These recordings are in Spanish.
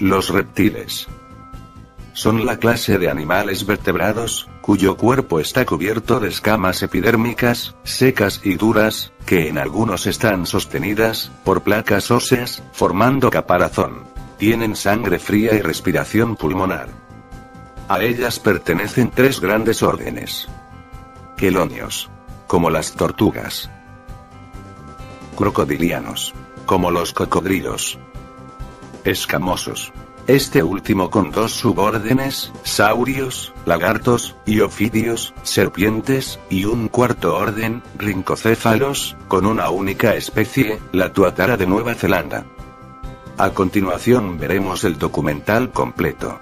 Los reptiles son la clase de animales vertebrados, cuyo cuerpo está cubierto de escamas epidérmicas, secas y duras, que en algunos están sostenidas por placas óseas, formando caparazón. Tienen sangre fría y respiración pulmonar. A ellas pertenecen 3 grandes órdenes. Quelonios, como las tortugas. Crocodilianos, como los cocodrilos. Escamosos. Este último con 2 subórdenes, saurios, lagartos, y ofidios, serpientes, y un cuarto orden, rincocéfalos, con una única especie, la tuatara de Nueva Zelanda. A continuación veremos el documental completo.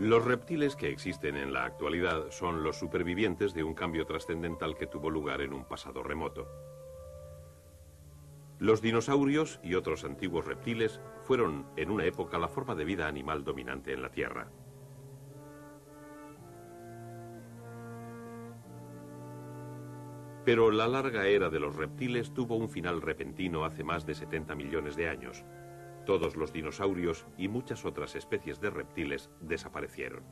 Los reptiles que existen en la actualidad son los supervivientes de un cambio trascendental que tuvo lugar en un pasado remoto. Los dinosaurios y otros antiguos reptiles fueron en una época la forma de vida animal dominante en la Tierra. Pero la larga era de los reptiles tuvo un final repentino hace más de 70 millones de años. Todos los dinosaurios y muchas otras especies de reptiles desaparecieron.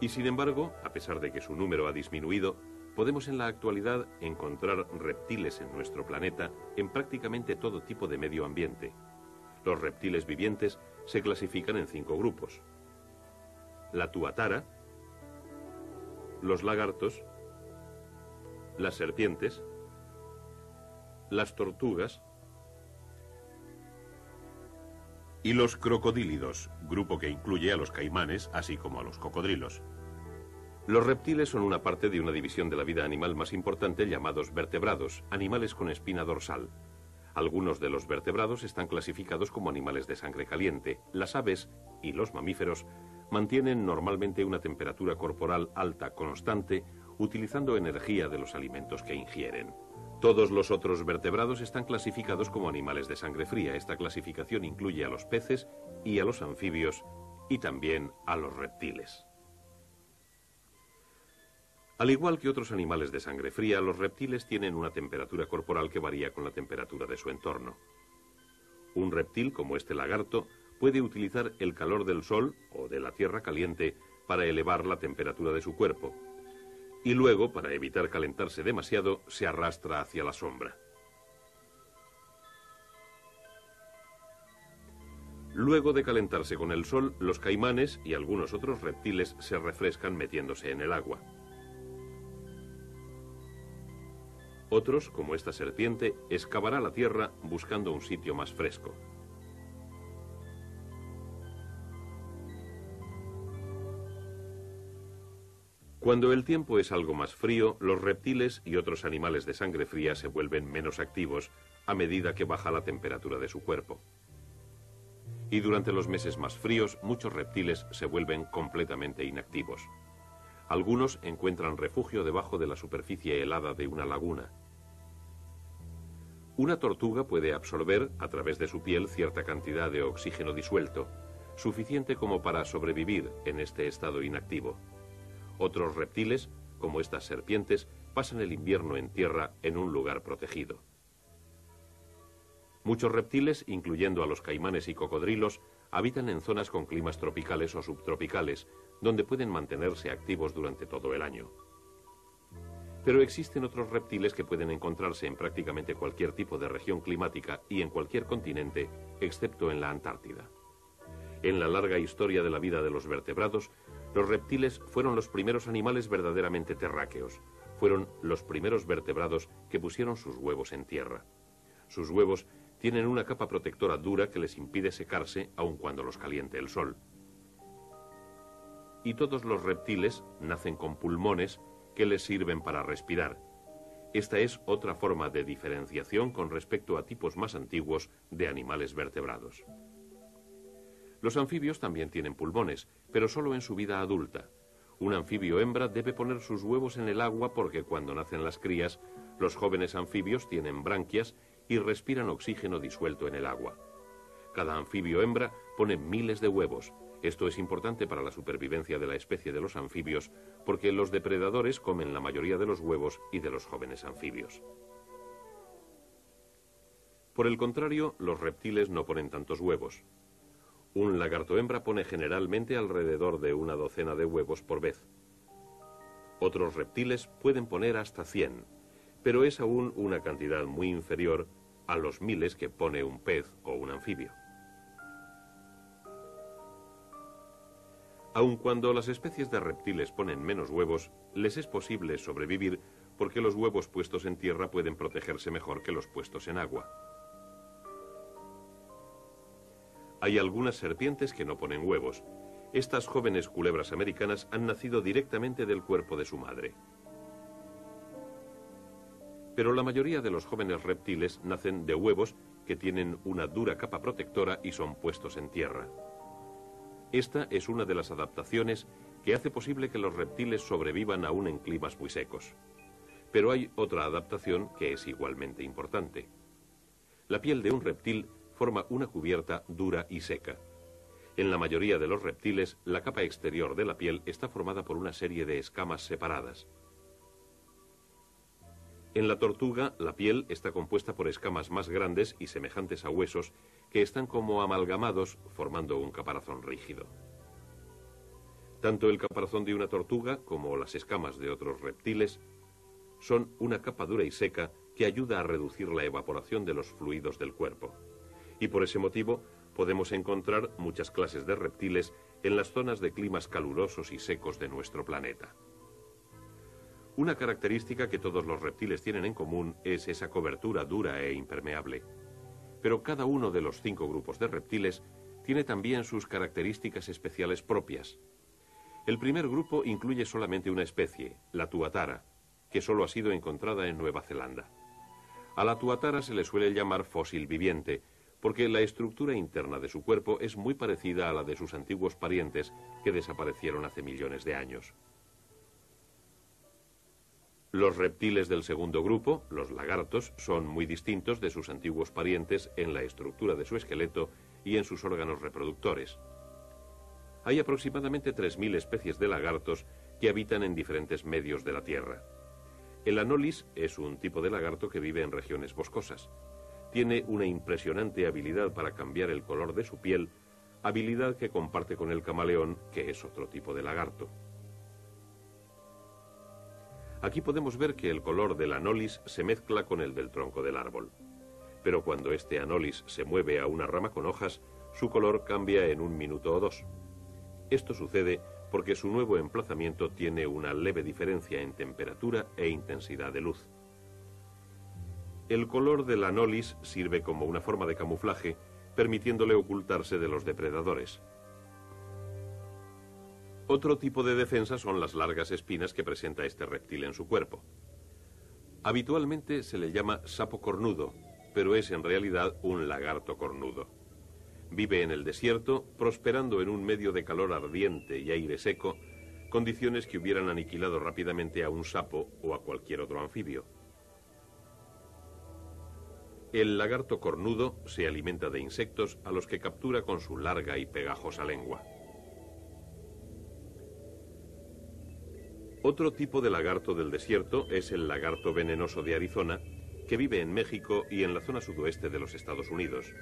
Y sin embargo, a pesar de que su número ha disminuido, podemos en la actualidad encontrar reptiles en nuestro planeta en prácticamente todo tipo de medio ambiente. Los reptiles vivientes se clasifican en 5 grupos: la tuatara, los lagartos, las serpientes, las tortugas y los crocodílidos, grupo que incluye a los caimanes, así como a los cocodrilos. Los reptiles son una parte de una división de la vida animal más importante llamados vertebrados, animales con espina dorsal. Algunos de los vertebrados están clasificados como animales de sangre caliente. Las aves y los mamíferos mantienen normalmente una temperatura corporal alta constante, utilizando energía de los alimentos que ingieren. Todos los otros vertebrados están clasificados como animales de sangre fría. Esta clasificación incluye a los peces y a los anfibios y también a los reptiles. Al igual que otros animales de sangre fría, los reptiles tienen una temperatura corporal que varía con la temperatura de su entorno. Un reptil, como este lagarto, puede utilizar el calor del sol o de la tierra caliente para elevar la temperatura de su cuerpo. Y luego, para evitar calentarse demasiado, se arrastra hacia la sombra. Luego de calentarse con el sol, los caimanes y algunos otros reptiles se refrescan metiéndose en el agua. Otros, como esta serpiente, excavará la tierra buscando un sitio más fresco. Cuando el tiempo es algo más frío, los reptiles y otros animales de sangre fría se vuelven menos activos a medida que baja la temperatura de su cuerpo. Y durante los meses más fríos, muchos reptiles se vuelven completamente inactivos. Algunos encuentran refugio debajo de la superficie helada de una laguna. Una tortuga puede absorber a través de su piel cierta cantidad de oxígeno disuelto, suficiente como para sobrevivir en este estado inactivo. Otros reptiles, como estas serpientes, pasan el invierno en tierra en un lugar protegido. Muchos reptiles, incluyendo a los caimanes y cocodrilos, habitan en zonas con climas tropicales o subtropicales, donde pueden mantenerse activos durante todo el año. Pero existen otros reptiles que pueden encontrarse en prácticamente cualquier tipo de región climática y en cualquier continente, excepto en la Antártida. En la larga historia de la vida de los vertebrados, los reptiles fueron los primeros animales verdaderamente terráqueos. Fueron los primeros vertebrados que pusieron sus huevos en tierra. Sus huevos tienen una capa protectora dura que les impide secarse aun cuando los caliente el sol. Y todos los reptiles nacen con pulmones que les sirven para respirar. Esta es otra forma de diferenciación con respecto a tipos más antiguos de animales vertebrados. Los anfibios también tienen pulmones, pero solo en su vida adulta. Un anfibio hembra debe poner sus huevos en el agua porque cuando nacen las crías, los jóvenes anfibios tienen branquias y respiran oxígeno disuelto en el agua. Cada anfibio hembra pone miles de huevos. Esto es importante para la supervivencia de la especie de los anfibios, porque los depredadores comen la mayoría de los huevos y de los jóvenes anfibios. Por el contrario, los reptiles no ponen tantos huevos. Un lagarto hembra pone generalmente alrededor de una docena de huevos por vez. Otros reptiles pueden poner hasta 100, pero es aún una cantidad muy inferior a los miles que pone un pez o un anfibio. Aun cuando las especies de reptiles ponen menos huevos, les es posible sobrevivir porque los huevos puestos en tierra pueden protegerse mejor que los puestos en agua. Hay algunas serpientes que no ponen huevos. Estas jóvenes culebras americanas han nacido directamente del cuerpo de su madre. Pero la mayoría de los jóvenes reptiles nacen de huevos que tienen una dura capa protectora y son puestos en tierra. Esta es una de las adaptaciones que hace posible que los reptiles sobrevivan aún en climas muy secos. Pero hay otra adaptación que es igualmente importante. La piel de un reptil forma una cubierta dura y seca. En la mayoría de los reptiles, la capa exterior de la piel está formada por una serie de escamas separadas. En la tortuga, la piel está compuesta por escamas más grandes y semejantes a huesos que están como amalgamados, formando un caparazón rígido. Tanto el caparazón de una tortuga como las escamas de otros reptiles son una capa dura y seca que ayuda a reducir la evaporación de los fluidos del cuerpo. Y por ese motivo podemos encontrar muchas clases de reptiles en las zonas de climas calurosos y secos de nuestro planeta. Una característica que todos los reptiles tienen en común es esa cobertura dura e impermeable. Pero cada uno de los 5 grupos de reptiles tiene también sus características especiales propias. El primer grupo incluye solamente una especie, la tuatara, que solo ha sido encontrada en Nueva Zelanda. A la tuatara se le suele llamar fósil viviente, porque la estructura interna de su cuerpo es muy parecida a la de sus antiguos parientes que desaparecieron hace millones de años. Los reptiles del segundo grupo, los lagartos, son muy distintos de sus antiguos parientes en la estructura de su esqueleto y en sus órganos reproductores. Hay aproximadamente 3.000 especies de lagartos que habitan en diferentes medios de la Tierra. El Anolis es un tipo de lagarto que vive en regiones boscosas. Tiene una impresionante habilidad para cambiar el color de su piel, habilidad que comparte con el camaleón, que es otro tipo de lagarto. Aquí podemos ver que el color del Anolis se mezcla con el del tronco del árbol. Pero cuando este Anolis se mueve a una rama con hojas, su color cambia en 1 minuto o 2. Esto sucede porque su nuevo emplazamiento tiene una leve diferencia en temperatura e intensidad de luz. El color del Anolis sirve como una forma de camuflaje, permitiéndole ocultarse de los depredadores. Otro tipo de defensa son las largas espinas que presenta este reptil en su cuerpo. Habitualmente se le llama sapo cornudo, pero es en realidad un lagarto cornudo. Vive en el desierto, prosperando en un medio de calor ardiente y aire seco, condiciones que hubieran aniquilado rápidamente a un sapo o a cualquier otro anfibio. El lagarto cornudo se alimenta de insectos a los que captura con su larga y pegajosa lengua. Otro tipo de lagarto del desierto es el lagarto venenoso de Arizona, que vive en México y en la zona sudoeste de los Estados Unidos.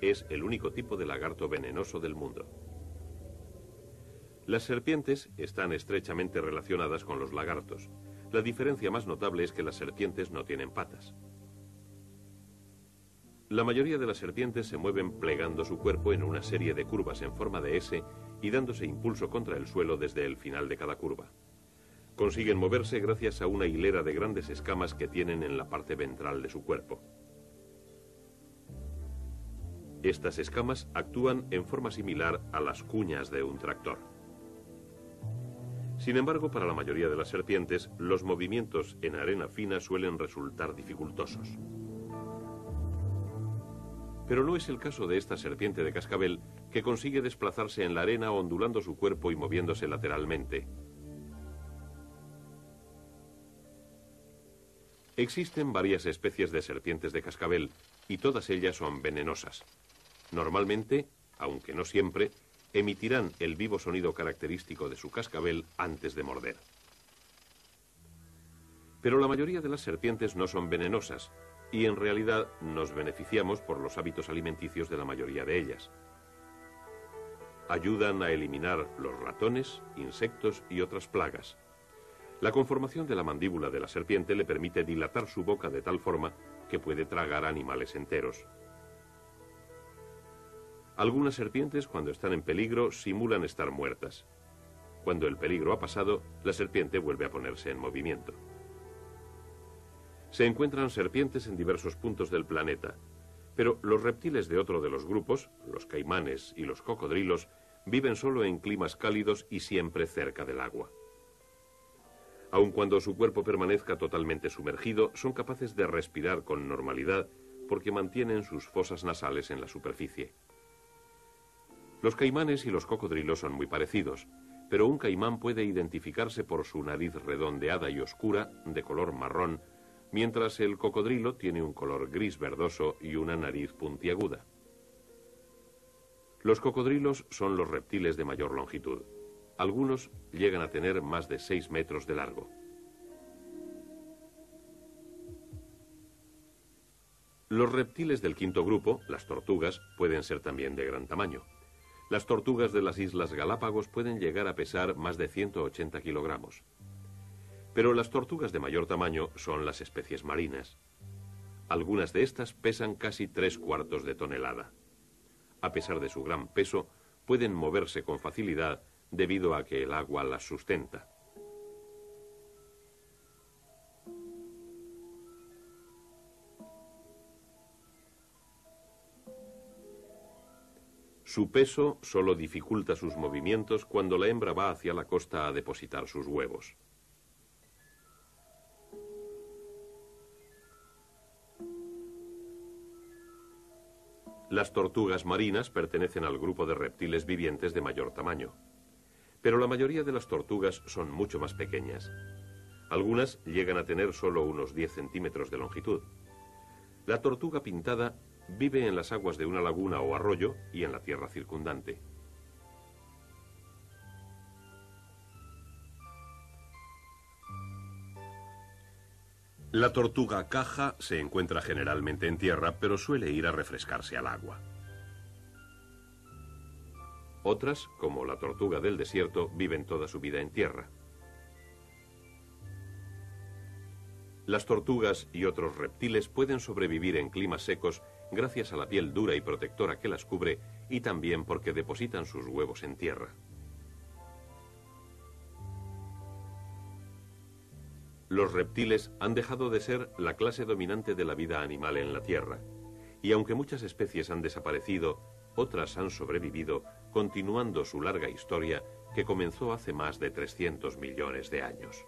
Es el único tipo de lagarto venenoso del mundo. Las serpientes están estrechamente relacionadas con los lagartos. La diferencia más notable es que las serpientes no tienen patas. La mayoría de las serpientes se mueven plegando su cuerpo en una serie de curvas en forma de S y dándose impulso contra el suelo desde el final de cada curva. Consiguen moverse gracias a una hilera de grandes escamas que tienen en la parte ventral de su cuerpo. Estas escamas actúan en forma similar a las cuñas de un tractor. Sin embargo, para la mayoría de las serpientes, los movimientos en arena fina suelen resultar dificultosos. Pero no es el caso de esta serpiente de cascabel, que consigue desplazarse en la arena ondulando su cuerpo y moviéndose lateralmente. Existen varias especies de serpientes de cascabel, y todas ellas son venenosas. Normalmente, aunque no siempre, emitirán el vivo sonido característico de su cascabel antes de morder. Pero la mayoría de las serpientes no son venenosas, y en realidad nos beneficiamos por los hábitos alimenticios de la mayoría de ellas. Ayudan a eliminar los ratones, insectos y otras plagas. La conformación de la mandíbula de la serpiente le permite dilatar su boca de tal forma que puede tragar animales enteros. Algunas serpientes, cuando están en peligro, simulan estar muertas. Cuando el peligro ha pasado, la serpiente vuelve a ponerse en movimiento. Se encuentran serpientes en diversos puntos del planeta, pero los reptiles de otro de los grupos, los caimanes y los cocodrilos, viven solo en climas cálidos y siempre cerca del agua. Aun cuando su cuerpo permanezca totalmente sumergido, son capaces de respirar con normalidad porque mantienen sus fosas nasales en la superficie. Los caimanes y los cocodrilos son muy parecidos, pero un caimán puede identificarse por su nariz redondeada y oscura, de color marrón, mientras el cocodrilo tiene un color gris verdoso y una nariz puntiaguda. Los cocodrilos son los reptiles de mayor longitud. Algunos llegan a tener más de 6 metros de largo. Los reptiles del quinto grupo, las tortugas, pueden ser también de gran tamaño. Las tortugas de las Islas Galápagos pueden llegar a pesar más de 180 kilogramos. Pero las tortugas de mayor tamaño son las especies marinas. Algunas de estas pesan casi 3/4 de tonelada. A pesar de su gran peso, pueden moverse con facilidad debido a que el agua las sustenta. Su peso solo dificulta sus movimientos cuando la hembra va hacia la costa a depositar sus huevos. Las tortugas marinas pertenecen al grupo de reptiles vivientes de mayor tamaño. Pero la mayoría de las tortugas son mucho más pequeñas. Algunas llegan a tener solo unos 10 centímetros de longitud. La tortuga pintada vive en las aguas de una laguna o arroyo y en la tierra circundante. La tortuga caja se encuentra generalmente en tierra, pero suele ir a refrescarse al agua. Otras, como la tortuga del desierto, viven toda su vida en tierra. Las tortugas y otros reptiles pueden sobrevivir en climas secos gracias a la piel dura y protectora que las cubre y también porque depositan sus huevos en tierra. Los reptiles han dejado de ser la clase dominante de la vida animal en la Tierra, y aunque muchas especies han desaparecido, otras han sobrevivido, continuando su larga historia que comenzó hace más de 300 millones de años.